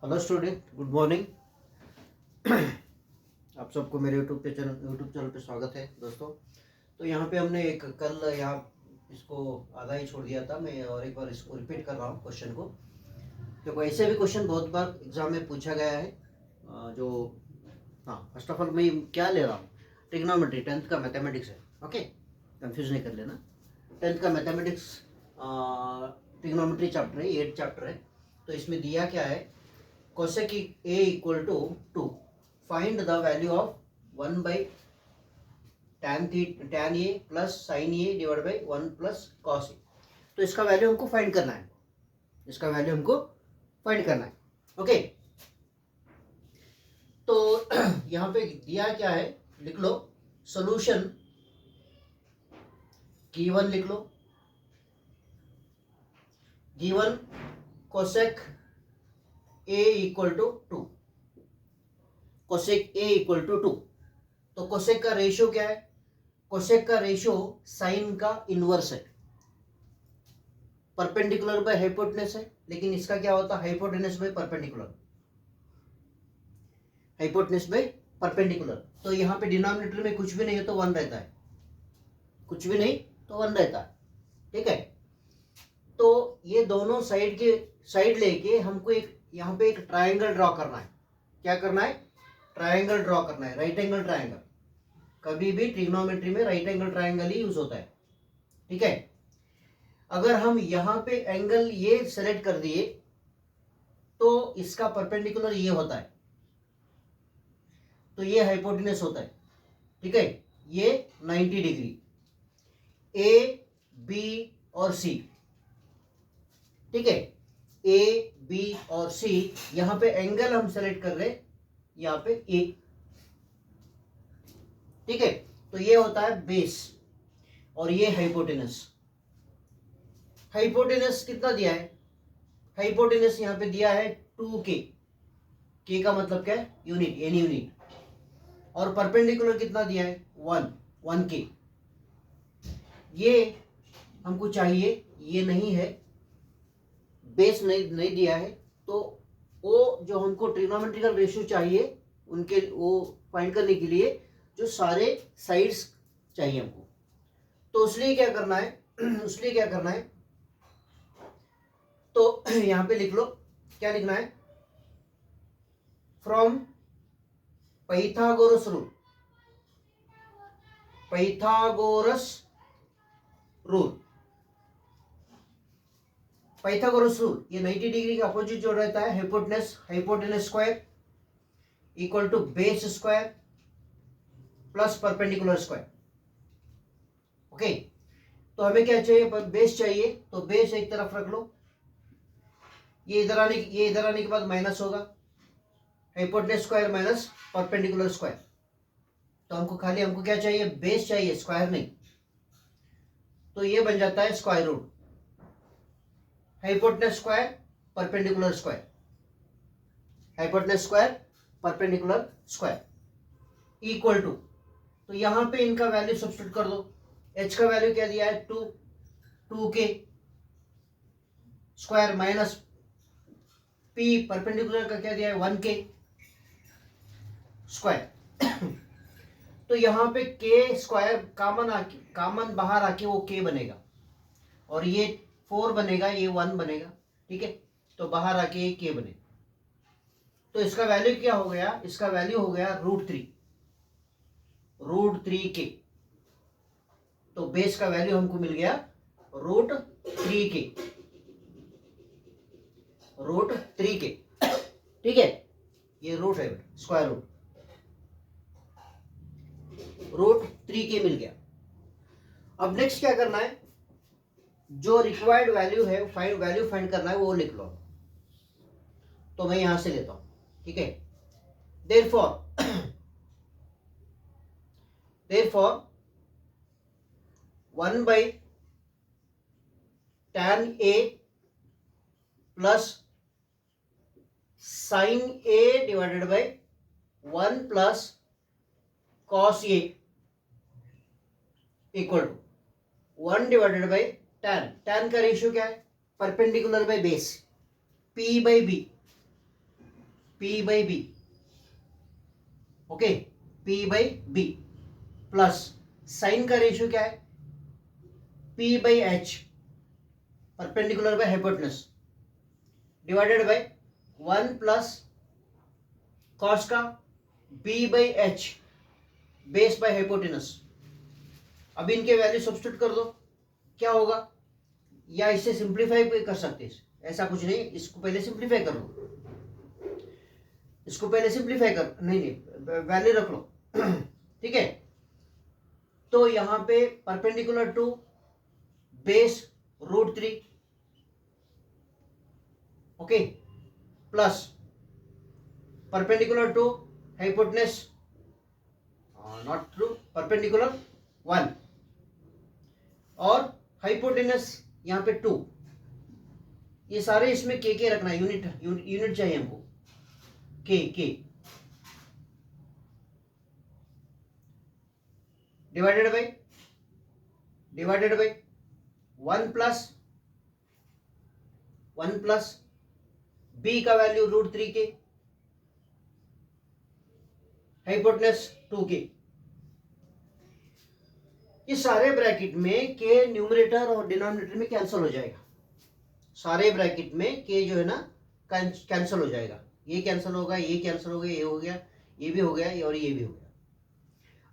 Hello student, good morning. आप सबको मेरे यूट्यूब चैनल पे स्वागत है दोस्तों। तो यहाँ पे हमने एक कल यहाँ इसको आधा ही छोड़ दिया था मैं, और एक बार इसको रिपीट कर रहा हूँ क्वेश्चन को। देखो, ऐसे भी क्वेश्चन बहुत बार एग्जाम में पूछा गया है। जो हाँ, फर्स्ट ऑफ ऑल मैं क्या ले रहा हूँ, ट्रिग्नोमेट्री 10th का मैथमेटिक्स है। ओके, कंफ्यूज नहीं कर लेना। 10th का मैथमेटिक्स ट्रिग्नोमेट्री चैप्टर है, 8 चैप्टर है। तो इसमें दिया क्या है, cosec a equal to 2, find the value of 1 by tan a plus sin a divided by 1 plus cos a। तो इसका वैल्यू हमको फाइंड करना है, ओके। तो यहाँ पे दिया क्या है, लिख लो सॉल्यूशन। गिवन लिख लो, given cosec a equal to 2, cosec a equal to 2। तो कोसेक का रेशियो क्या है, कोसेक का रेशियो साइन का इनवर्स है। परपेंडिकुलर बाय हाइपोटेनस है, लेकिन इसका क्या होता है, hypotenuse by perpendicular, hypotenuse by perpendicular. तो यहाँ पे डिनोमिनेटर में कुछ भी नहीं है तो 1 रहता है, कुछ भी नहीं तो 1 रहता है, ठीक है। तो ये दोनों साइड लेके हमको एक यहाँ पे एक ट्राइंगल ड्रॉ करना है। क्या करना है, ट्राइंगल ड्रॉ करना है, राइट एंगल ट्राइंगल। कभी भी ट्रिग्नोमेट्री में राइट एंगल ट्राइंगल ही यूज होता है, ठीक है। अगर हम यहाँ पे एंगल ये सेलेक्ट कर दिए तो इसका परपेंडिकुलर ये होता है, तो ये हाइपोटेनस होता है, ठीक है। ये 90 डिग्री, ए बी और सी, ठीक है। ए बी और सी, यहाँ पे एंगल हम सेलेक्ट कर रहे, यहाँ पे ए, ठीक है। तो ये होता है बेस और ये हाइपोटेनस। हाइपोटेनस कितना दिया है, हाइपोटेनस यहाँ पे दिया है 2k, k का मतलब क्या है, यूनिट, एन यूनिट। और परपेंडिकुलर कितना दिया है, 1k। ये हमको चाहिए, ये नहीं है, बेस नहीं दिया है। तो वो जो हमको ट्रिग्नोमेट्रिकल रेशियो चाहिए, उनके वो फाइंड करने के लिए जो सारे साइड्स चाहिए हमको। तो उसलिए क्या करना है, तो यहाँ पे लिख लो, क्या लिखना है, from Pythagoras rule, Pythagoras rule, ये 90 डिग्री के अपोजिट जो रहता है, hypotenuse square equal to base square plus perpendicular square, okay. तो हमें क्या चाहिए, बेस चाहिए, तो बेस एक तरफ रख लो। ये इधर आने के बाद माइनस होगा, hypotenuse square minus perpendicular square. तो हमको क्या चाहिए, बेस चाहिए, स्क्वायर नहीं। तो ये बन जाता है square root, hypotenuse square perpendicular square, hypotenuse square perpendicular square equal to. तो यहां पे इनका वैल्यू सब्स्टिट्यूट कर दो। h का वैल्यू क्या दिया है, 2k square minus p perpendicular का क्या दिया है, 1k स्क्वायर। तो यहां पे k स्क्वायर कॉमन बाहर आके वो k बनेगा, और ये 4 बनेगा, ये 1 बनेगा, ठीक है। तो बाहर आके ये k बनेगा। तो इसका वैल्यू क्या हो गया, इसका वैल्यू हो गया √3k। तो बेस का वैल्यू हमको मिल गया √3k, ठीक है। ये रूट है, स्क्वायर √3k मिल गया। अब नेक्स्ट क्या करना है, जो रिक्वायर्ड वैल्यू है, वैल्यू फाइंड करना है, वो लिख लो। तो मैं यहां से लेता हूं, ठीक है। Therefore 1 by tan a plus sin a divided by 1 plus cos a equal to 1 divided by tan का रेशियो क्या है, perpendicular by base, p by b, P by B, okay, P by B plus sine का ratio क्या है, P by H, perpendicular by hypotenuse, divided by 1 plus cos का B by H, base by hypotenuse. अब इनके value substitute कर दो, क्या होगा, या इसे सिंप्लीफाई कर सकते हैं, ऐसा कुछ नहीं, इसको पहले सिंप्लीफाई कर लो, इसको पहले सिंप्लीफाई कर, नहीं वैल्यू रख लो ठीक है। तो यहां पे perpendicular to base √3, okay, plus perpendicular to hypotenuse, not true, perpendicular 1 और हाइपोटेनस यहां पे 2, ये सारे इसमें के रखना है, यूनिट चाहिए हमको, के डिवाइडेड बाय 1 प्लस बी का वैल्यू √3 के, हाइपोटेनस 2 के। ये सारे ब्रैकेट में के न्यूमरेटर और डिनोमिनेटर में कैंसिल हो जाएगा, सारे ब्रैकेट में के जो है ना कैंसिल हो जाएगा, ये कैंसिल होगा, ये कैंसिल हो गया, ये हो गया, ये भी हो गया, और ये भी हो गया।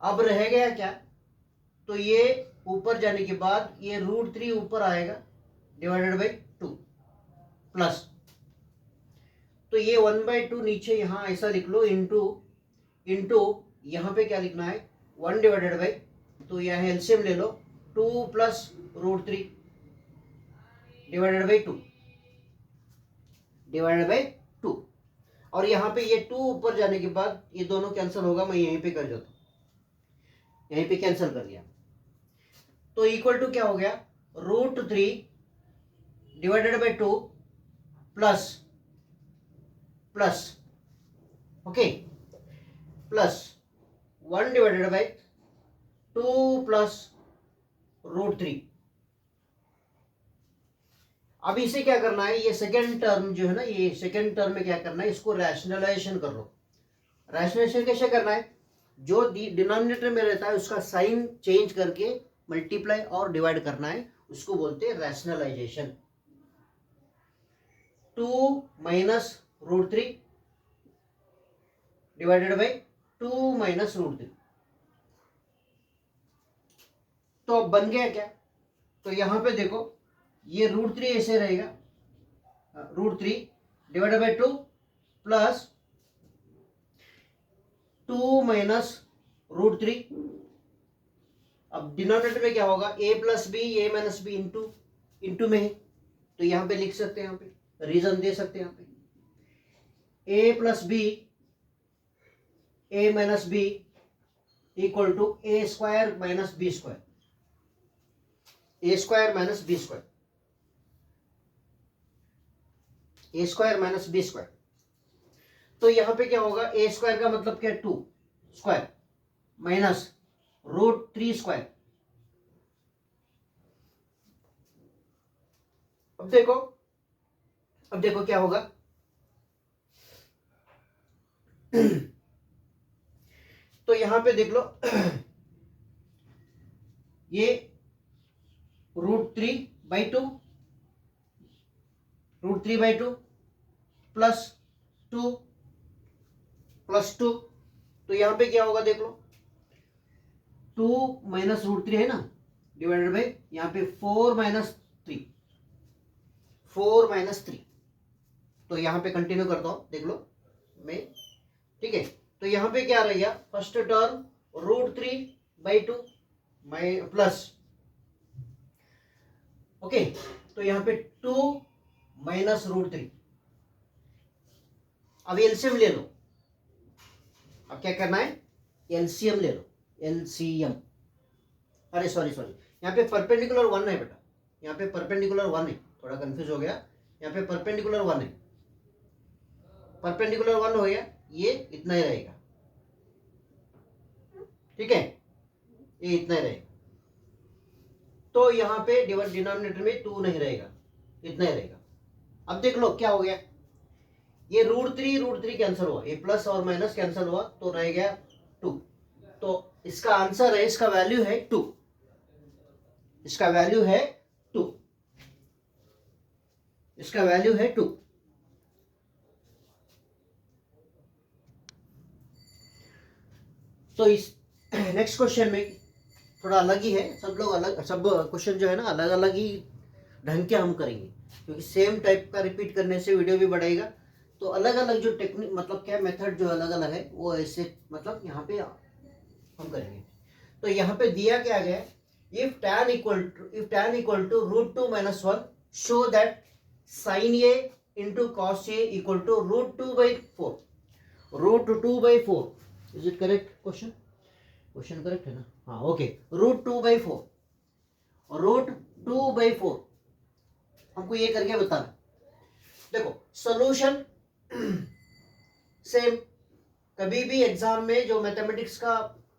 अब रह गया क्या, तो ये ऊपर जाने के बाद ये √3 ऊपर आएगा डिवाइडेड बाय 2 प्लस, तो ये 1/2 नीचे यहां ऐसा लिख लो, इंटू यहां पे क्या लिखना है, 1 डिवाइडेड बाय, तो यह एलसीएम ले लो, 2 प्लस √3 डिवाइडेड बाय 2, और यहां पे ये 2 ऊपर जाने के बाद ये दोनों कैंसिल होगा, मैं यहीं पे कर देता हूं, यहीं पे कैंसिल कर दिया, तो इक्वल टू क्या हो गया, √3 divided by 2 plus okay, plus 1 divided by 2 plus √3। अब इसे क्या करना है, ये सेकेंड टर्म जो है ना, ये सेकेंड टर्म में क्या करना है, इसको रैशनलाइजेशन कर लो। रैशनलाइजेशन कैसे करना है, जो डिनोमिनेटर में रहता है उसका साइन चेंज करके मल्टीप्लाई और डिवाइड करना है, उसको बोलते हैं rationalisation. 2 minus √3 divided by 2 minus √3, तो अब बन गया क्या, तो यहां पे देखो ये √3 ऐसे रहेगा, √3 डिवाइडेड बाय 2 प्लस 2 माइनस √3। अब डिनोमिनेटर में क्या होगा, a plus b, a minus b into में है, तो यहां पे लिख सकते हैं, यहां पे रीजन दे सकते हैं, यहां पे a plus b, a minus b equal to a square minus b square, a square minus b square, a square minus b square. तो यहां पे क्या होगा, a स्क्वायर का मतलब क्या है, 2 स्क्वायर माइनस √3 स्क्वायर। अब देखो क्या होगा तो यहां पे देख लो ये √3/2 प्लस 2 तो यहां पे क्या होगा, देख लो 2 माइनस √3 है ना, डिवाइडेड बाय यहां पे 4 माइनस 3, तो यहां पे कंटिन्यू करता हूं, देख लो मैं, ठीक है। तो यहां पे क्या रहेगा, फर्स्ट टर्म √3/2 प्लस, ओके, तो यहां पे 2 माइनस √3। अब एलसीएम ले लो, अब क्या करना है, एलसीएम ले लो, एलसीएम, अरे सॉरी यहां पे परपेंडिकुलर 1 है बेटा, यहां पे परपेंडिकुलर 1 है, थोड़ा कंफ्यूज हो गया, यहां पे परपेंडिकुलर 1 है, परपेंडिकुलर 1 हो गया, ये इतना ही रहेगा, ठीक है, ये इतना ही रहेगा, तो यहां पे डिनोमिनेटर में 2 नहीं रहेगा, इतना ही रहेगा। अब देख लो क्या हो गया, ये √3 कैंसिल हुआ, ये प्लस और माइनस कैंसिल हुआ तो रह गया 2। तो इसका आंसर है, इसका वैल्यू है 2, इसका वैल्यू है 2, इसका वैल्यू है 2। तो इस नेक्स्ट क्वेश्चन में थोड़ा अलग ही है, सब लोग अलग, सब क्वेश्चन जो है ना अलग अलग ही ढंग के हम करेंगे, क्योंकि सेम टाइप का रिपीट करने से वीडियो भी बढ़ेगा। तो अलग अलग जो टेक्निक मतलब क्या मेथड जो अलग अलग है वो ऐसे मतलब यहाँ पे हम करेंगे। तो यहाँ पे दिया क्या गया, if tan equal to √2 - 1 show that sin a into cos a equal to √2/4, √2/4। Is it correct? Question correct है ना? हाँ ओके, √2/4, √2/4 हमको ये करके बताना। देखो सॉल्यूशन सेम, कभी भी एग्जाम में जो मैथमेटिक्स का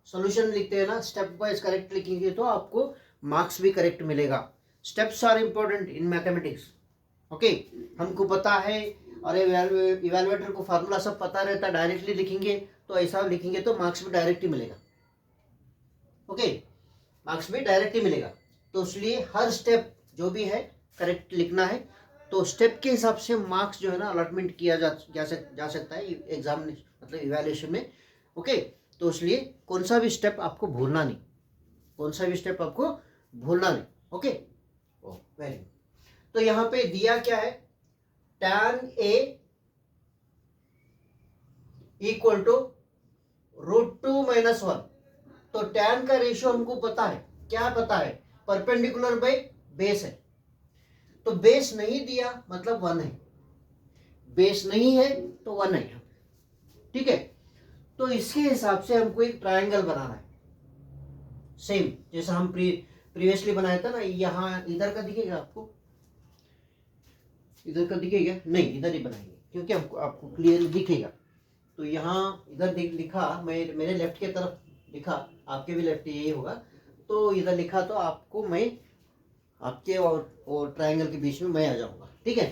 सॉल्यूशन लिखते हैं ना स्टेप वाइज करेक्ट लिखेंगे तो आपको मार्क्स भी करेक्ट मिलेगा। Steps are important in mathematics, okay. हमको पता है और इवैल्यूएटर को फार्मूला सब पता रहता, डायरेक्टली लिखेंगे तो ऐसा लिखेंगे तो मार्क्स भी डायरेक्ट ही मिलेगा, ओके, मार्क्स भी डायरेक्ट ही मिलेगा। तो इसलिए हर स्टेप जो भी है करेक्ट लिखना है, तो स्टेप के हिसाब से मार्क्स जो है ना अलॉटमेंट किया जा सकता है एग्जाम मतलब इवैल्यूएशन में, ओके। तो इसलिए कौन सा भी स्टेप आपको भूलना नहीं, कौन सा भी स्टेप आपको भूलना नहीं, ओके। Very good. तो यहाँ पे दिया क्या है, tan a इक्वल टू √2 - 1। तो tan का रेशियो हमको पता है, क्या पता है, परपेंडिकुलर बाई बेस है। तो बेस नहीं दिया मतलब 1 है, बेस नहीं है तो 1 है, ठीक है। तो इसके हिसाब से हमको एक ट्रायंगल बनाना है, सेम जैसा हम प्रीवियसली बनाया था ना। यहाँ इधर का दिखेगा आपको, इधर का दिखेगा नहीं, इधर ही बनाएंगे क्योंकि आपको क्लियर दिखेगा। तो यहाँ इधर लिखा, मेरे लेफ्ट की तरफ लिखा, आपके भी लेफ्ट यही होगा, तो इधर लिखा तो आपको मैं आपके और ट्रायंगल के बीच में मैं आ जाऊंगा, ठीक है।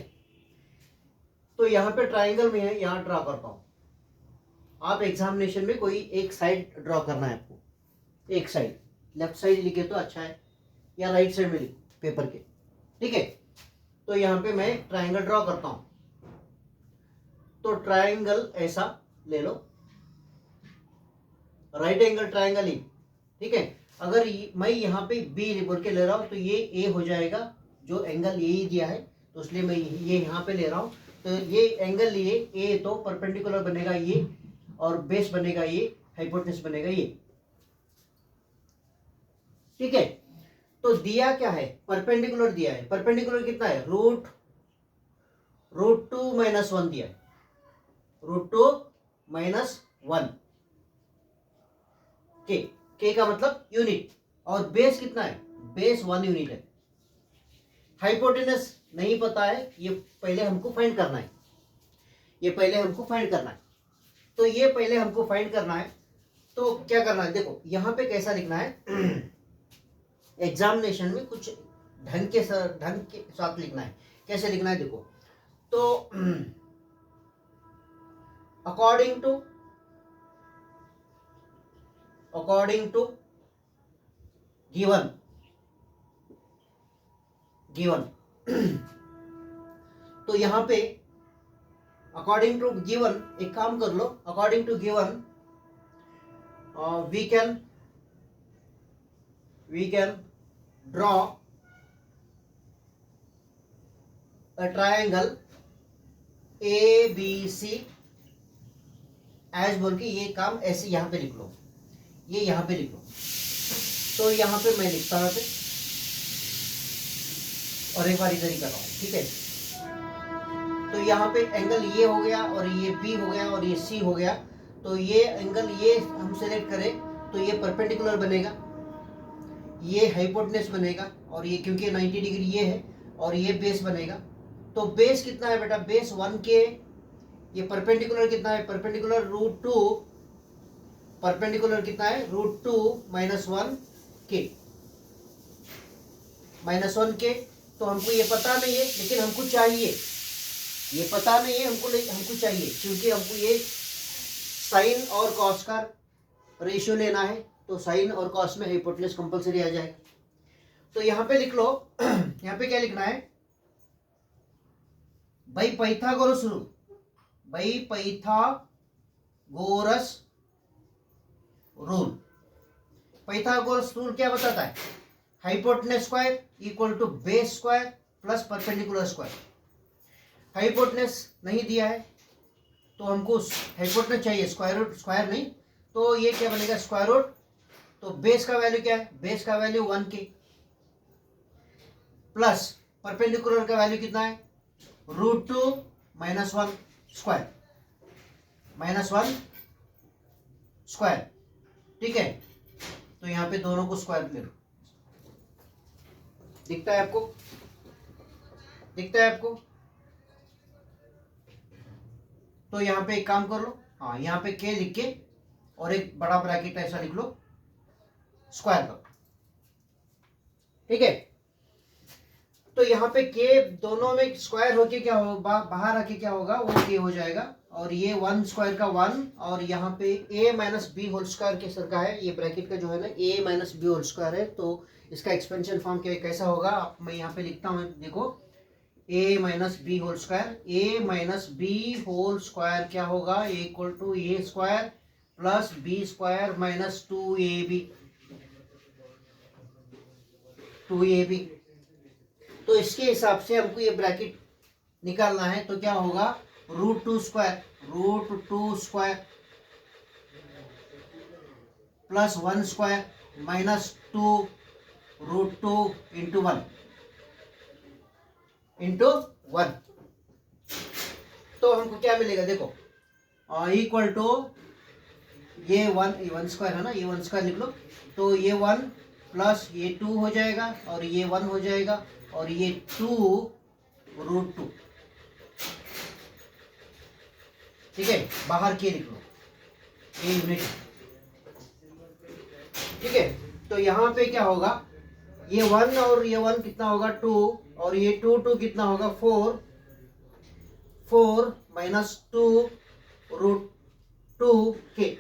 तो यहाँ पे ट्रायंगल में है, यहाँ ड्रॉ करता हूँ। आप एग्जामिनेशन में कोई एक साइड ड्रॉ करना है आपको, एक साइड, लेफ्ट साइड लिखे तो अच्छा है या राइट साइड में लिखो पेपर के, ठीक है। तो यहाँ पे मैं ट्रायंगल ड्रॉ करता हूँ। तो ट्रायंगल ऐसा ले लो, राइट एंगल ट्रायंगल ही, ठीक है। अगर मैं यहाँ पे बी बोल के ले रहा हूँ तो ये ए हो जाएगा, जो एंगल यही दिया है तो इसलिए मैं ये यहाँ पे ले रहा हूँ। तो ये एंगल लिए ए, तो परपेंडिकुलर बनेगा ये और बेस बनेगा ये, हाइपोटेनस बनेगा ये, ठीक है। तो दिया क्या है, परपेंडिकुलर दिया है। परपेंडिकुलर कितना है, √2 - 1 दिया है, √2 - 1 के का मतलब यूनिट, और बेस कितना है, बेस 1 यूनिट है। हाइपोटेनस नहीं पता है, ये पहले हमको फाइंड करना है, ये पहले हमको फाइंड करना है। तो ये पहले हमको फाइंड करना है, तो क्या करना है, देखो यहाँ पे कैसा लिखना है एग्जामिनेशन में कुछ ढंग के साथ लिखना है। कैसे लिखना है देखो, तो अकॉर्डिंग टू गिवन तो यहाँ पे अकॉर्डिंग टू गिवन एक काम कर लो, according to given we can draw a triangle ABC as बोल के ये काम ऐसे यहाँ पे लिख लो, ये यहाँ पे लिख लो। तो यहाँ पे मैं लिखता हूँ और एक बार इधर ही कर रहा हूँ, ठीक है। तो यहाँ पे एंगल ये हो गया और ये बी हो गया और ये सी हो गया। तो ये एंगल ये हम सेलेक्ट करें तो ये परपेंडिकुलर बनेगा, ये हाइपोटेनस बनेगा, और ये क्योंकि 90 डिग्री ये है, और ये बेस बनेगा। तो बेस कितना है बेटा, बेस 1 के, ये परपेंडिकुलर कितना है, परपेंडिकुलर √2, परपेंडिकुलर कितना है √2 - 1 के, -1 के। तो हमको ये पता नहीं है लेकिन हमको चाहिए, ये पता नहीं है हमको, हमको चाहिए क्योंकि हमको ये साइन और कॉस का रेशियो लेना है, तो साइन और कॉस में हाइपोटेनस कंपलसरी आ जाएगा। तो यहाँ पे लिख लो, यहाँ पे क्या लिखना है, by Pythagoras rule, by Pythagoras rule. Pythagoras rule क्या बताता है, hypotenuse square equal to base square plus perpendicular square. Hypotenuse नहीं दिया है तो हमको हाइपोटेनस चाहिए, स्क्वायर रूट, स्क्वायर नहीं, तो ये क्या बनेगा स्क्वायर रूट। तो बेस का वैल्यू क्या है, बेस का वैल्यू 1k प्लस परपेंडिकुलर का वैल्यू कितना है √2 - 1 स्क्वायर, -1 स्क्वायर। ठीक है, तो यहां पे दोनों को स्क्वायर ले लो। दिखता है आपको, दिखता है आपको। तो यहां पे एक काम कर लो, हाँ यहां पे k लिख के और एक बड़ा ब्रैकेट ऐसा लिख लो, स्क्वायर का। ठीक है, तो यहाँ पे k दोनों में स्क्वायर होके क्या होगा, बाहर आके क्या होगा, वो k हो जाएगा, और ये 1 स्क्वायर का 1, और यहाँ पे a - b होल स्क्वायर के सर का है, ये ब्रैकेट का जो है ना a - b होल स्क्वायर है। तो इसका एक्सपेंशन फॉर्म कैसा होगा, मैं यहाँ पे लिखता हूँ, देखो a - b whole square, a - b whole square क्या होगा, equal to a square plus b square - 2ab। तो इसके हिसाब से हमको ये ब्रैकेट निकालना है, तो क्या होगा √2 square, √2 square plus 1 square -2 √2 into 1 into 1। तो हमको क्या मिलेगा, देखो इक्वल टू ये 1 स्क्वायर है ना, ये 1 स्क्वायर लिख लो, तो ये 1 प्लस ये 2 हो जाएगा, और ये 1 हो जाएगा, और ये 2 √2। ठीक है, बाहर के लिख लो, ये यूनिट। ठीक है, तो यहाँ पे क्या होगा, ये 1 और ये 1 कितना होगा 2, और ये 2 कितना होगा 4 - 2 √2k,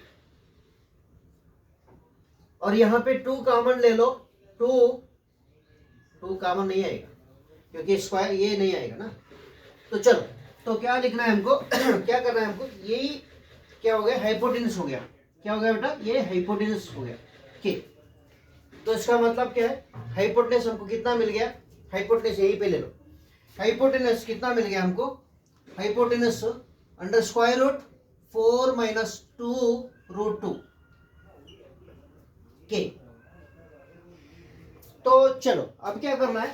और यहाँ पे 2 कॉमन ले लो, 2 कॉमन नहीं आएगा क्योंकि स्क्वायर ये नहीं आएगा ना। तो चलो, तो क्या लिखना है हमको क्या करना है हमको, यही क्या हो गया, हाइपोटेनस हो गया। क्या हो गया बेटा, ये हाइपोटेनस हो गया। ठीक, तो इसका मतलब क्या है, हाइपोटेनस हमको कितना मिल गया, हाइपोटेनस यहीं पे ले लो, हाइपोटेनस कितना मिल गया हमको, hypotenuse under square root 4 - 2 √2k। तो चलो अब क्या करना है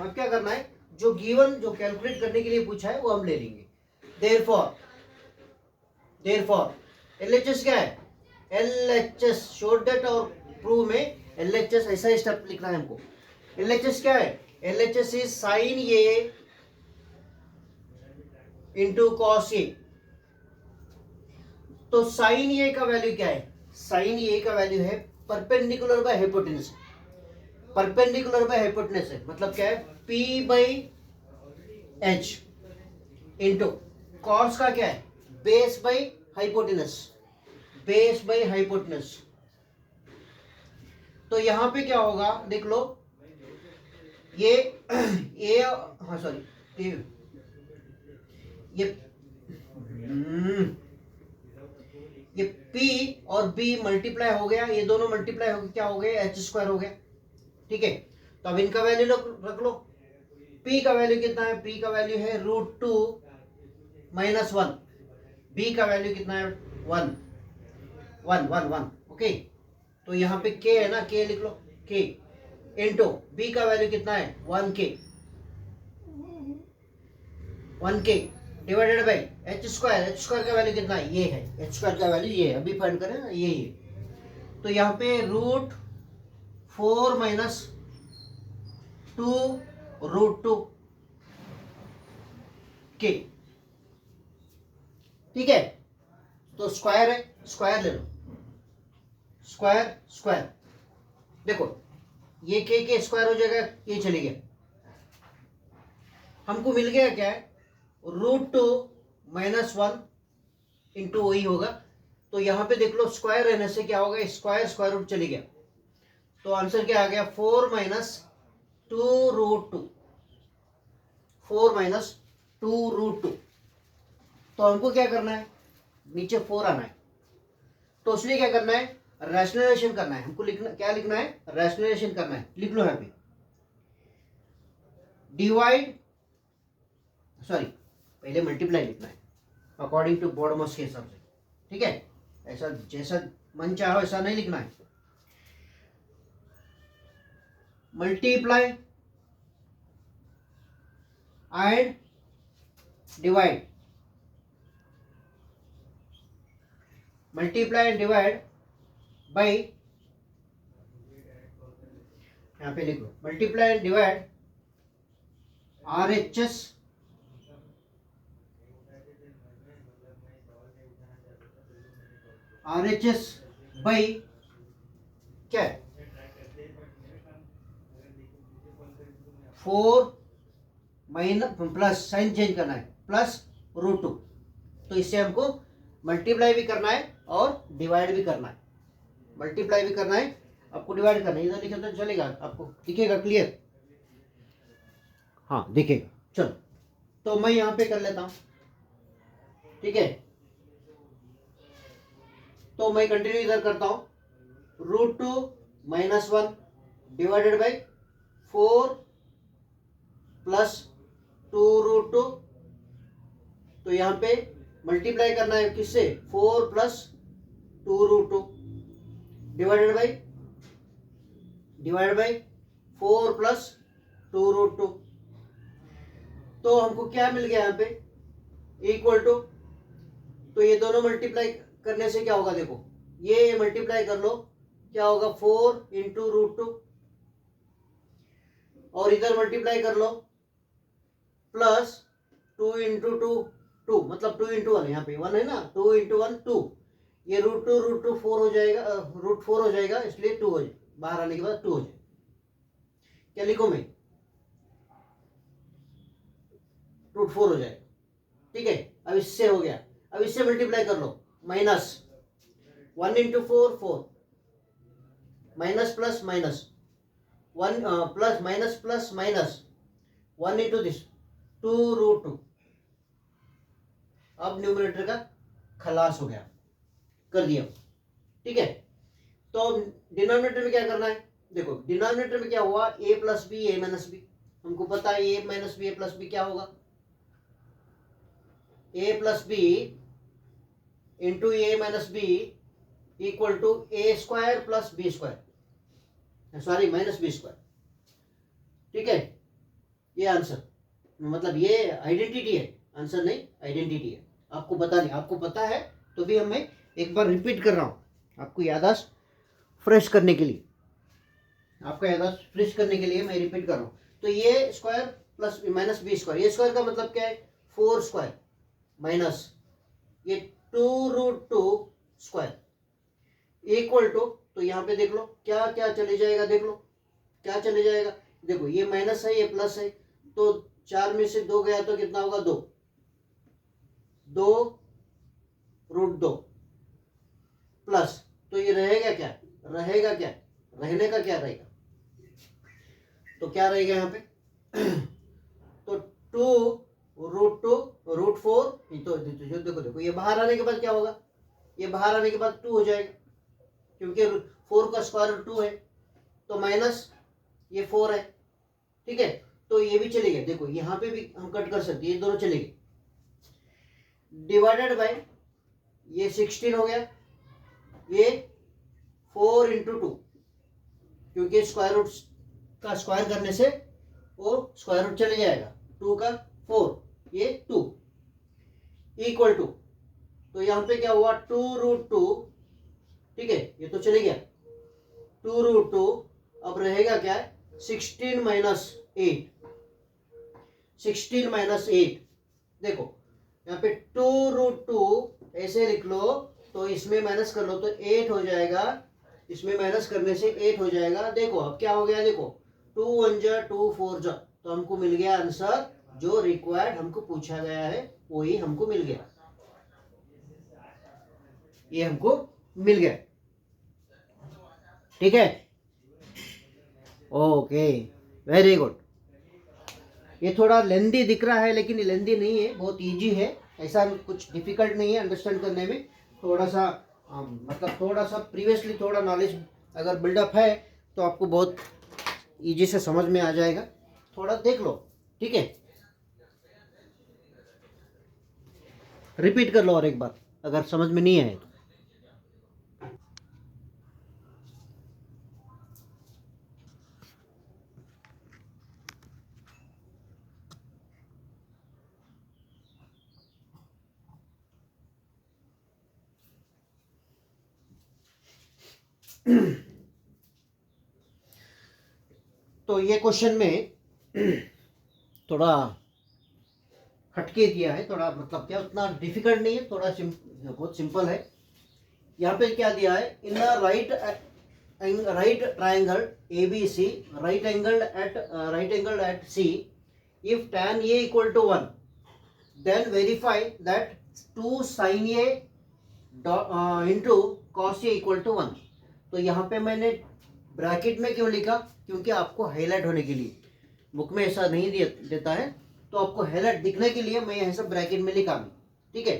अब क्या करना है, जो गिवन, जो कैलकुलेट करने के लिए पूछा है वो हम ले लेंगे। देयरफॉर LHS क्या है, LHS शोड दैट, और प्रूव में LHS ऐसा स्टेप लिखना है हमको। LHS क्या है, LHS is sine A into cos A. तो साइन ए का वैल्यू क्या है, साइन ए का वैल्यू है perpendicular by hypotenuse, perpendicular by hypotenuse है, मतलब क्या है P/H इंटू कॉस का क्या है, base by hypotenuse, base by hypotenuse. तो यहां पे क्या होगा देख लो, ये ए, हाँ सॉरी, ये P और B मल्टीप्लाई हो गया, ये दोनों मल्टीप्लाई हो गया, क्या हो गया H² हो गया। ठीक है, तो अब इनका वैल्यू रख लो। P का वैल्यू कितना है, P का वैल्यू है √2 - 1, B का वैल्यू कितना है 1 1 1 1। ओके, तो यहाँ पे K है ना, K लिख लो, K इंटू B का वैल्यू कितना है 1k डिवाइडेड बाई H² का वैल्यू कितना है, ये है H² का वैल्यू, ये है, अभी फाइंड करें ना, ये है। तो यहाँ पे √4 - 2 √2k। ठीक है, तो स्क्वायर है, स्क्वायर ले लो, स्क्वायर देखो, ये के स्क्वायर हो जाएगा, ये चले गया, हमको मिल गया क्या है √2 - 1 इंटू वही होगा। तो यहाँ पे देख लो स्क्वायर रहने से क्या होगा, स्क्वायर स्क्वायर रूट चली गया, तो आंसर क्या आ गया 4 - 2√2, 4 - 2√2। तो हमको क्या करना है, नीचे 4 आना है, तो इसलिए क्या करना है, रैशनलाइजेशन करना है हमको। लिखना क्या, लिखना है रैशनलाइजेशन करना है। लिख लो यहाँ पे डिवाइड, सॉरी पहले मल्टीप्लाई लिखना है अकॉर्डिंग टू बॉडमोस्ट के हिसाब से, ठीक है। ऐसा जैसा मन चाहो ऐसा नहीं लिखना है। Multiply and divide, multiply and divide by, यहाँ पे लिख लो multiply and divide RHS by क्या है 4 माइनस प्लस, साइन चेंज करना है, प्लस √2। तो इससे हमको मल्टीप्लाई भी करना है और डिवाइड भी करना है। मल्टीप्लाई भी करना है आपको, डिवाइड करना है। इधर लिखे तो चलेगा, आपको दिखेगा क्लियर, हाँ दिखेगा। चलो तो मैं यहाँ पे कर लेता हूँ, ठीक है। तो मैं कंटिन्यू इधर करता हूँ, √2 - 1 डिवाइडेड बाई 4 प्लस 2√2। तो यहाँ पे मल्टीप्लाई करना है किससे, 4 प्लस 2√2 डिवाइडेड बाई 4 प्लस 2√2। तो हमको क्या मिल गया यहाँ पे, इक्वल टू, तो ये दोनों मल्टीप्लाई करने से क्या होगा, देखो ये मल्टीप्लाई कर लो, क्या होगा 4 × √2, और इधर मल्टीप्लाई कर लो प्लस 2 × 2, मतलब 2 × 1, यहाँ पे 1 है ना, 2 × 1 2, ये √2 4 हो जाएगा, √4 हो जाएगा, इसलिए 2 हो जाएगा, बाहर आने के बाद 2 हो जाएगा। क्या लिखो मैं, √4 हो जाएगा, ठीक है। अब इससे हो गया, अब इससे मल्टीप्लाई कर लो, minus 1 × 4 4, minus plus minus 1 plus minus plus minus 1 × this 2√2। अब न्यूमरेटर का खलास हो गया, कर दिया, ठीक है। तो डिनोमिनेटर में क्या करना है, देखो डिनोमिनेटर में क्या हुआ, a + b a - b, हमको पता है a - b a + b क्या होगा, a + b into a - b equal to a² + b², sorry -b², ठीक है। ये आंसर, मतलब ये आइडेंटिटी है, आंसर नहीं आइडेंटिटी है। आपको पता नहीं, आपको पता है तो भी मैं एक बार रिपीट कर रहा हूँ, आपको याददाश्त फ्रेश करने के लिए, आपका याददाश्त फ्रेश करने के लिए मैं रिपीट कर रहा हूँ। तो ये स्क्वायर प्लस -b², ये स्क्वायर का मतलब क्या है 4² माइनस ये 2√2² इक्वल टू, तो यहाँ पे देख लो क्या क्या चले जाएगा, देख लो क्या चले जाएगा, देखो ये माइनस है ये प्लस है, तो 4 में से 2 गया तो कितना होगा 2, 2√2 प्लस, तो ये रहेगा क्या, रहने का क्या रहेगा, तो क्या रहेगा यहाँ पे तो 2√2 √4, तो देखो ये बाहर आने के बाद क्या होगा, ये बाहर आने के बाद 2 हो जाएगा, क्योंकि 4 का स्क्वायर रूट 2 है, तो माइनस ये 4 है, ठीक है। तो ये भी चले गए, देखो यहाँ पे भी हम कट कर सकते हैं, ये दोनों चले गए, डिवाइडेड बाय ये 16 हो गया, ये 4 × 2, क्योंकि स्क्वायर रूट का स्क्वायर करने से वो स्क्वायर रूट चले जाएगा, 2 का 4, ये 2 इक्वल टू, तो यहाँ पे क्या हुआ 2√2, ठीक है, ये तो चले गया 2√2, अब रहेगा क्या है 16 - 8, 16 - 8, देखो यहाँ पे 2√2 ऐसे लिख लो, तो इसमें माइनस कर लो तो 8 हो जाएगा, इसमें माइनस करने से 8 हो जाएगा। देखो अब क्या हो गया, देखो 2 × 1 = 2 4 × तो हमको मिल गया आंसर जो रिक्वायर्ड हमको पूछा गया है वही हमको मिल गया, ये हमको मिल गया। ठीक है, ओके, वेरी गुड। ये थोड़ा लेंदी दिख रहा है लेकिन ये लेंदी नहीं है, बहुत इजी है, ऐसा कुछ डिफिकल्ट नहीं है अंडरस्टैंड करने में। थोड़ा सा मतलब थोड़ा सा प्रीवियसली थोड़ा नॉलेज अगर बिल्डअप है तो आपको बहुत इजी से समझ में आ जाएगा, थोड़ा देख लो। ठीक है, रिपीट कर लो और एक बार अगर समझ में नहीं आए तो। तो ये क्वेश्चन में थोड़ा हटके दिया है, थोड़ा मतलब क्या उतना डिफिकल्ट नहीं है, थोड़ा बहुत सिंपल है। यहाँ पे क्या दिया है, in right triangle ABC right angled at C, if tan A equal to 1 then verify that 2 sin A into cos A equal to 1। तो यहाँ पे मैंने ब्रैकेट में क्यों लिखा, क्योंकि आपको हाईलाइट होने के लिए, बुक में ऐसा नहीं देता है, तो आपको हाईलाइट दिखने के लिए मैं यहाँ सब ब्रैकेट में लिखा। ठीक है,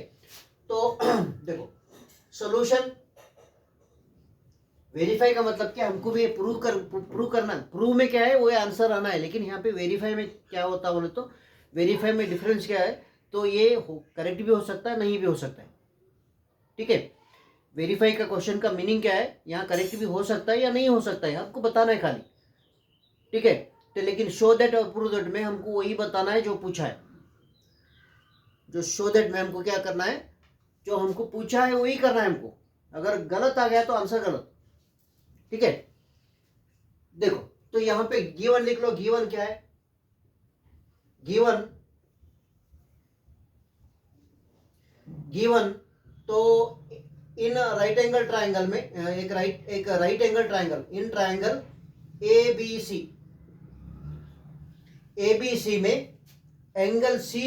तो देखो सॉल्यूशन वेरीफाई का मतलब क्या, हमको भी प्रूव करना, प्रूव में क्या है वो आंसर आना है, लेकिन यहाँ पे वेरीफाई में क्या होता है बोले तो, वेरीफाई में डिफरेंस क्या है, तो ये करेक्ट भी हो सकता है, नहीं भी हो सकता है। ठीक है, वेरीफाई का क्वेश्चन का मीनिंग क्या है, यहाँ करेक्ट भी हो सकता है या नहीं हो सकता है, आपको बताना है खाली। ठीक है, तो लेकिन शो दैट और प्रूव दैट में हमको वही बताना है जो पूछा है, जो शो दैट में हमको क्या करना है, जो हमको पूछा है वही करना है हमको, अगर गलत आ गया तो आंसर गलत। ठीक है, देखो तो यहां पे गिवन लिख लो, गिवन क्या है, गिवन तो इन राइट एंगल ट्राइंगल में एक right angle triangle, in triangle ABC में एंगल C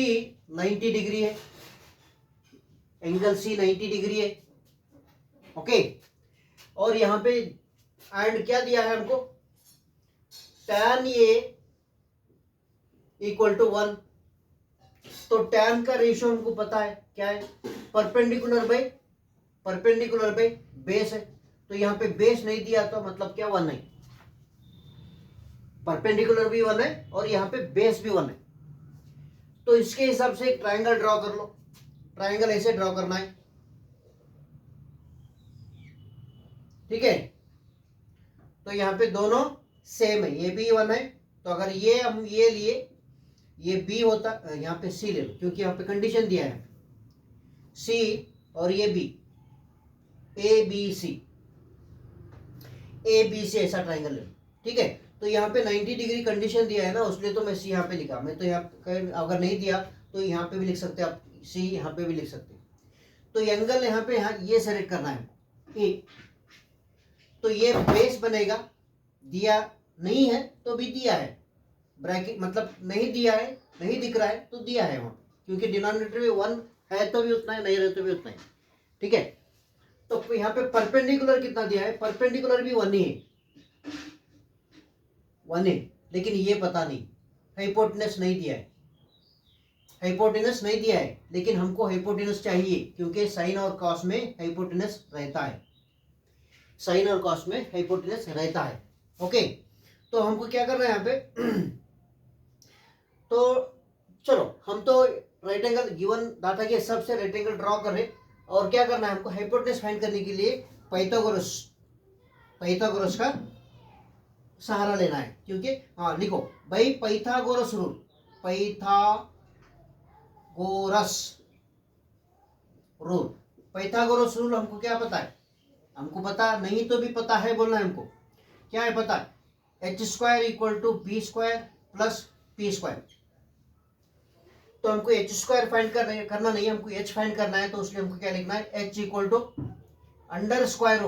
90 डिग्री है, एंगल C 90 डिग्री है। ओके, और यहां पे एंड क्या दिया है हमको, tan A इक्वल टू 1, तो tan का रेशियो हमको पता है क्या है, परपेंडिकुलर बाई बेस है, तो यहाँ पे बेस नहीं दिया तो मतलब क्या 1 है, परपेंडिकुलर भी 1 है और यहाँ पे बेस भी 1 है। तो इसके हिसाब से एक ट्राइंगल ड्रॉ कर लो, ट्राइंगल ऐसे ड्रॉ करना है। ठीक है, तो यहाँ पे दोनों सेम है, ये भी 1 है, तो अगर ये हम ये लिए, ये B होता, यहाँ पे C ले लो क्योंकि यहाँ पे कंडीशन दिया है C, और ये B, ABC ऐसा ट्राइंगल ले लो। ठीक है, तो यहाँ पे 90 डिग्री कंडीशन दिया है ना, उसलिए तो मैं C यहाँ पे लिखा, मैं तो यहाँ अगर नहीं दिया तो यहाँ पे भी लिख सकते आप, C यहाँ पे भी लिख सकते। तो एंगल यहाँ पे ये सेलेक्ट करना है A, तो ये बेस बनेगा, दिया नहीं है तो भी दिया है, ब्रैकेट मतलब नहीं दिया है, नहीं दिख रहा है तो दिया है वहां, क्योंकि डिनोमिनेटर में 1 है तो भी उतना है, नहीं रहे तो भी उतना ही। ठीक है, तो यहाँ पे परपेंडिकुलर कितना दिया है, परपेंडिकुलर भी 1 ही है, 1 है, लेकिन ये पता नहीं, हाइपोटेनस नहीं दिया है, हाइपोटेनस नहीं दिया है, लेकिन हमको हाइपोटेनस चाहिए क्योंकि साइन और कॉस में हाइपोटेनस रहता है, साइन और कॉस में हाइपोटेनस रहता है। ओके, तो हमको क्या करना है यहाँ पे तो चलो हम तो राइट एंगल गिवन डाटा के हिसाब से राइट एंगल ड्रॉ कर रहे, और क्या करना है हमको हाइपोटेनस फाइंड करने के लिए पाइथागोरस का सहारा लेना है, क्योंकि हाँ लिखो भाई पाइथागोरस रूल हमको क्या पता है, हमको पता नहीं तो भी पता है बोलना है हमको, क्या है पता, h² equal to b² plus p²। तो हमको h² फाइंड करना नहीं, हमको h फाइंड करना है, तो उसलिए हमको क्या लिखना है, h equal to under square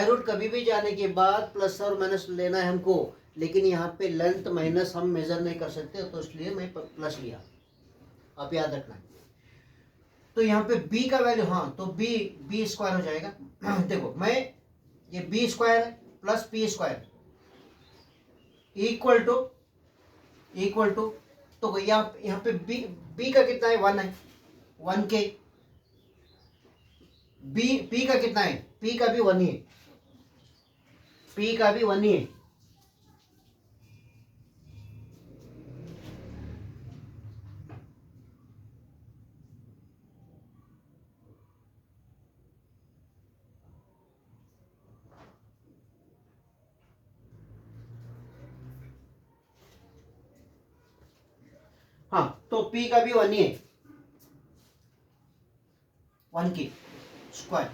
root कभी भी जाने के बाद प्लस और माइनस लेना है हमको, लेकिन यहाँ पे लेंथ माइनस हम मेजर नहीं कर सकते, तो इसलिए मैं प्लस लिया, आप याद रखना। तो यहाँ पे b का वैल्यू, हाँ तो b स्क्वायर हो जाएगा। देखो मैं ये b square plus p square equal to तो यहाँ पे b का कितना है, 1 है, 1 के। p का कितना है, p का भी 1 ही है, p का भी 1 ही है। हाँ तो p का भी 1 ही है, 1 की स्क्वायर।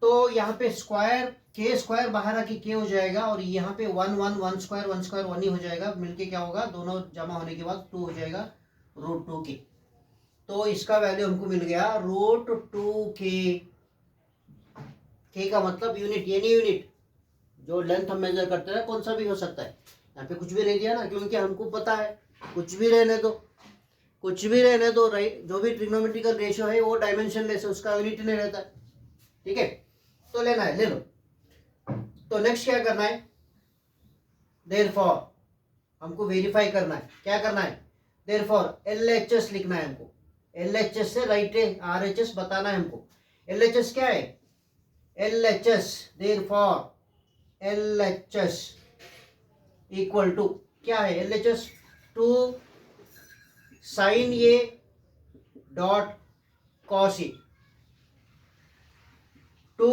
तो यहाँ पे स्क्वायर के स्क्वायर बाहर आके के हो जाएगा, और यहाँ पे 1 स्क्वायर 1 ही हो जाएगा, मिलके क्या होगा, दोनों जमा होने के बाद 2 हो जाएगा, √2 के। तो इसका वैल्यू हमको मिल गया √2 के का मतलब यूनिट, ये नहीं यूनिट जो लेंथ हम मेजर करते हैं, कौन सा भी हो सकता है। यहाँ पे कुछ भी नहीं दिया ना, क्योंकि हमको पता है कुछ भी रहने दो, कुछ भी रहने दो, राइट। जो भी ट्रिग्नोमेट्रिकल रेशियो है वो डायमेंशनलेस है, उसका यूनिट नहीं रहता है, ठीक है। तो लेना है, ले लो। तो नेक्स्ट क्या करना है, देयरफॉर हमको वेरीफाई करना है, क्या करना है, देयरफॉर LHS लिखना है हमको, LHS से राइट है, RHS बताना है हमको। LHS क्या है, LHS therefore LHS equal to क्या है, LHS 2 साइन ये डॉट कॉस ए। 2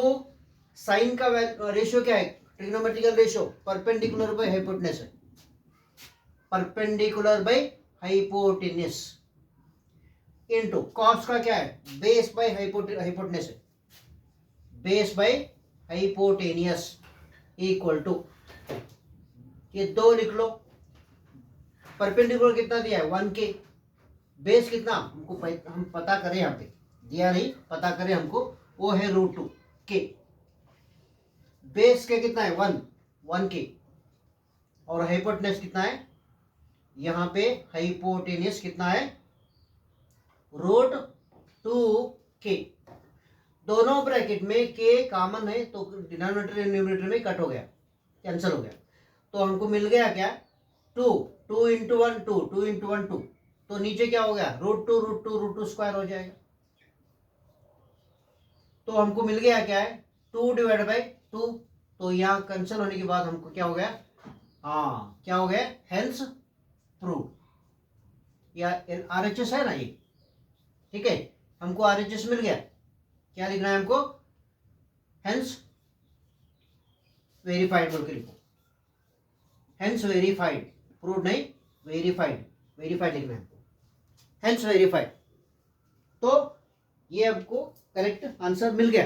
साइन का रेशियो क्या है, trigonometrical ratio perpendicular by hypotenuse है, perpendicular by hypotenuse, into cos का क्या है, बेस बाय हाइपोटेन्यूज है, base by hypotenuse equal to ये 2 लिख लो। परपेंडिकुलर कितना दिया है, 1 के, बेस कितना हमको हम पता करें, यहाँ पे दिया नहीं, पता करें हमको, वो है √2 के। बेस के कितना है, 1 के, और हाइपोटेन्यूज कितना है, यहाँ पे हाइपोटेन्यूज कितना है, √2 के। दोनों ब्रैकेट में के कॉमन है, तो डिनोमिनेटर एंड न्यूमरेटर में कट हो गया, कैंसिल हो गया। तो हमको मिल गया क्या, 2 इंटू 1 2 इंटू 1 2, तो नीचे क्या हो गया, √2 स्क्वायर हो जाएगा। तो हमको मिल गया क्या है, 2 डिवाइड बाई 2, तो यहाँ कैंसिल होने के बाद हमको क्या हो गया, हाँ क्या हो गया, हेंस प्रूव, या RHS है ना ये, ठीक है, हमको RHS मिल गया। क्या लिखना है हमको, हेंस वेरीफाइड बोल के लिखो, हेंस वेरीफाइड, प्रूव नहीं, वेरीफाइड, वेरीफाइड लिखना है हमको, हेंस वेरीफाइड। तो ये हमको करेक्ट आंसर मिल गया।